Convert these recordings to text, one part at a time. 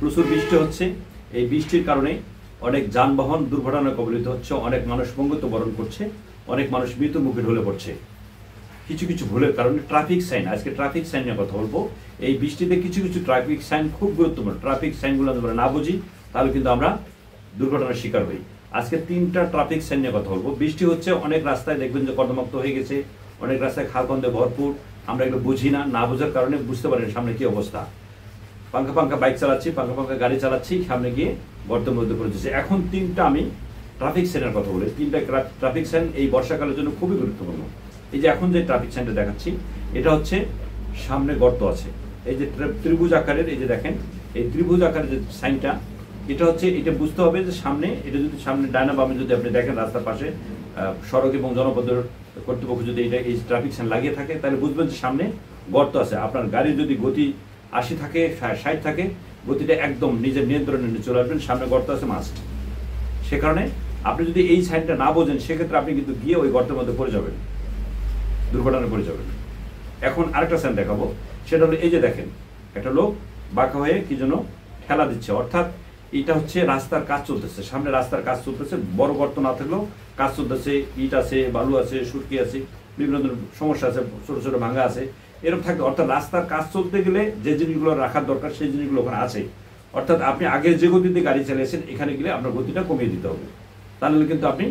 প্রচুর বৃষ্টি হচ্ছে। এই বৃষ্টির কারণে অনেক যানবাহন দুর্ঘটনায় কবলিত হচ্ছে, অনেক মানুষ পঙ্গুত্ব করছে, অনেক মানুষ মৃত্যুর মুখে ঢলে পড়ছে কিছু কিছু ভুলের কারণে। ট্রাফিক সাইন, আজকে ট্রাফিক সাইন নিয়ে কথা বলবো। এই বৃষ্টিতে কিছু কিছু ট্রাফিক সাইন খুব গুরুত্বপূর্ণ। ট্রাফিক সাইনগুলো আমরা না বুঝি তাহলে কিন্তু আমরা দুর্ঘটনার শিকার হই। আজকে 3টা ট্রাফিক সাইন নিয়ে কথা বলবো। বৃষ্টি হচ্ছে, অনেক রাস্তায় দেখবেন যে কর্দমাক্ত হয়ে গেছে, অনেক রাস্তায় খালকন্দে ভরপুর। আমরা এগুলো বুঝি না, না বোঝার কারণে বুঝতে পারি না সামনে কি অবস্থা। পাঙ্খা পাঙ্খা বাইক চালাচ্ছি, পাঙ্খা পাঙ্খা গাড়ি চালাচ্ছি, সামনে গিয়ে গর্তের মধ্যে পড়ে যাচ্ছে। এখন 3টা আমি ট্রাফিক সাইনের কথা বলি। 3টা ট্রাফিক সাইন এই বর্ষাকালের জন্য খুবই গুরুত্বপূর্ণ। এই যে এখন যে ট্রাফিক সাইনটা দেখাচ্ছি, এটা হচ্ছে সামনে গর্ত আছে, এই যে ত্রিভুজ আকারের, এই যে দেখেন এই ত্রিভুজ আকারের যে সাইনটা, এটা হচ্ছে, এটা বুঝতে হবে যে সামনে, এটা যদি সামনে ডাইনা বামে যদি আপনি দেখেন রাস্তার পাশে সড়ক এবং জনপদের কর্তৃপক্ষ যদি এটা এই ট্রাফিক সাইন লাগিয়ে থাকে, তাহলে বুঝবেন যে সামনে গর্ত আছে। আপনার গাড়ির যদি গতি 80 থাকে, 60 থাকে, গতিটা একদম নিজের নিয়ন্ত্রণে নিয়ে চলে আসবেন, সামনে গর্ত আছে মাস্ট। সে কারণে আপনি যদি এই সাইনটা না বোঝেন, সেক্ষেত্রে আপনি কিন্তু গিয়ে ওই গর্তের মধ্যে পড়ে যাবেন, দুর্ঘটনায় পড়ে যাবেন। এখন আরেকটা সাইন দেখাবো, সেটা হলো এই যে দেখেন একটা লোক বাঁকা হয়ে কি যেন ঠেলা দিচ্ছে, অর্থাৎ এটা হচ্ছে রাস্তার কাজ চলতেছে, সামনে রাস্তার কাজ চলতেছে, বড় গর্ত না থাকলেও কাজ চলতেছে, ইট আছে, বালু আছে, সুরকি আছে, বিভিন্ন ধরনের সমস্যা আছে, ছোট ছোট ভাঙা আছে, এরকম থাকে। অর্থাৎ রাস্তার কাজ চলতে গেলে যে জিনিসগুলো রাখার দরকার সেই জিনিসগুলো ওখানে আছে। অর্থাৎ আপনি আগে যে গতিতে গাড়ি চালিয়েছেন, এখানে গেলে আপনার গতিটা কমিয়ে দিতে হবে, তাহলে কিন্তু আপনি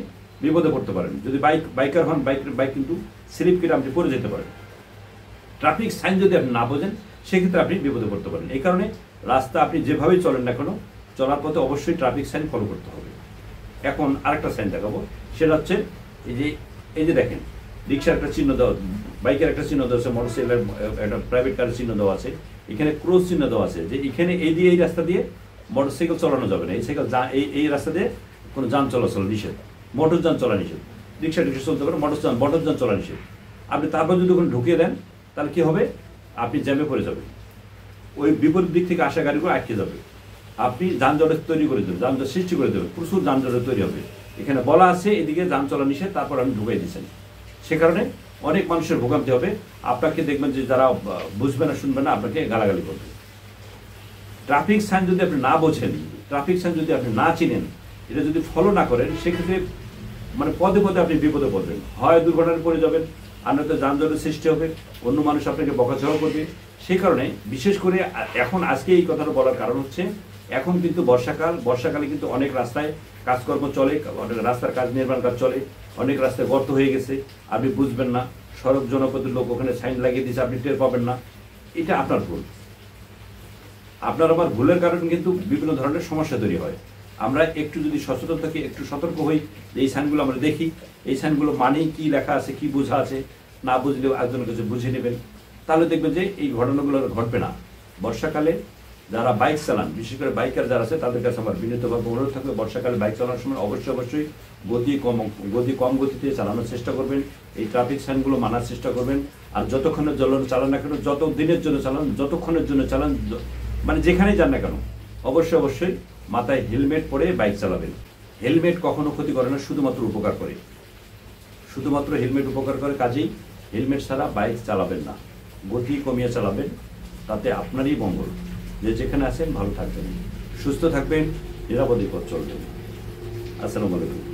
বিপদে পড়তে পারেন। যদি বাইকার হন, বাইক কিন্তু স্লিপ কেটে আপনি পড়ে যেতে পারেন। ট্রাফিক সাইন যদি আপনি না বোঝেন, সেক্ষেত্রে আপনি বিপদে পড়তে পারেন। এই কারণে রাস্তা আপনি যেভাবেই চলেন না কেন, চলার পথে অবশ্যই ট্রাফিক সাইন ফলো করতে হবে। এখন আরেকটা সাইন দেখাবো, সেটা হচ্ছে এই যে দেখেন রিক্সার একটা চিহ্ন দেওয়া, বাইকের একটা চিহ্ন দেওয়া আছে, মোটরসাইকেলের একটা প্রাইভেট কারের চিহ্ন দেওয়া আছে, এখানে ক্রস চিহ্ন দেওয়া আছে যে এখানে এই রাস্তা দিয়ে মোটরসাইকেল চালানো যাবে না, এই রাস্তা দিয়ে কোনো যান চলাচল নিষেধ, মোটর যান চলা নিষেধ। রিক্সা চলতে পারে, মোটর যান চলা নিষেধ। আপনি তারপর যদি ওখানে ঢুকিয়ে দেন, তাহলে কি হবে, আপনি জ্যামে পড়ে যাবেন, ওই বিপরীত দিক থেকে আসা গাড়িগুলো আটকে যাবে, আপনি যানজটের তৈরি করে দেবেন, যানজট সৃষ্টি করে দেবেন, প্রচুর যানজটের তৈরি হবে। এখানে বলা আছে এদিকে যান চলা নিষেধ, তারপর আপনি ঢুকাই দিচ্ছেন। সে কারণে অনেক মানুষের ভোগান্তি হবে। আপনাকে দেখবেন যে যারা বুঝবে না, শুনবে না, আপনাকে গালাগালি করবে। ট্রাফিক সাইন যদি আপনি না বোঝেন, ট্রাফিক সাইন যদি আপনি না চিনেন, এটা যদি ফলো না করেন, সেক্ষেত্রে মানে পদে পদে আপনি বিপদে পড়বেন, হয় দুর্ঘটনায় পড়ে যাবেন, আর নয়তো যানজটের সৃষ্টি হবে, অন্য মানুষ আপনাকে বকাঝকা করবে। সেই কারণে বিশেষ করে এখন আজকে এই কথাটা বলার কারণ হচ্ছে, এখন কিন্তু বর্ষাকালে কিন্তু অনেক রাস্তায় কাজকর্ম চলে, অনেক রাস্তার কাজ, নির্মাণ কাজ চলে, অনেক রাস্তায় গর্ত হয়ে গেছে, আপনি বুঝবেন না, সড়ক জনপদের লোক ওখানে সাইন লাগিয়ে দিয়েছে, আপনি টের পাবেন না। এটা আপনার ভুল। আপনার আমার ভুলের কারণে কিন্তু বিভিন্ন ধরনের সমস্যা তৈরি হয়। আমরা একটু যদি সচেতন থাকি, একটু সতর্ক হই, এই সাইনগুলো আমরা দেখি, এই সাইনগুলো মানেই কি লেখা আছে, কি বোঝা আছে, না বুঝলেও একজনের কাছে বুঝে নেবেন, তাহলে দেখবেন যে এই ঘটনাগুলো ঘটবে না। বর্ষাকালে যারা বাইক চালান, বিশেষ করে বাইকার যারা আছে, তাদের কাছে আমার বিনীতভাবে অনুরোধ থাকবে, বর্ষাকালে বাইক চালানোর সময় অবশ্যই গতি কম গতিতে চালানোর চেষ্টা করবেন, এই ট্রাফিক সাইনগুলো মানার চেষ্টা করবেন। আর যতক্ষণের জন্য চালান না কেন, যত দিনের জন্য চালান, যতক্ষণের জন্য চালান, মানে যেখানেই যান না কেন, অবশ্যই মাথায় হেলমেট পরে বাইক চালাবেন। হেলমেট কখনো ক্ষতি করে না, শুধুমাত্র উপকার করে, শুধুমাত্র হেলমেট উপকার করে। কাজেই হেলমেট ছাড়া বাইক চালাবেন না, গতি কমিয়ে চালাবেন, তাতে আপনারই মঙ্গল। যে যেখানে আছেন ভালো থাকবেন, সুস্থ থাকবেন, নিরাপদে পথ চলবেন। আসসালামু আলাইকুম।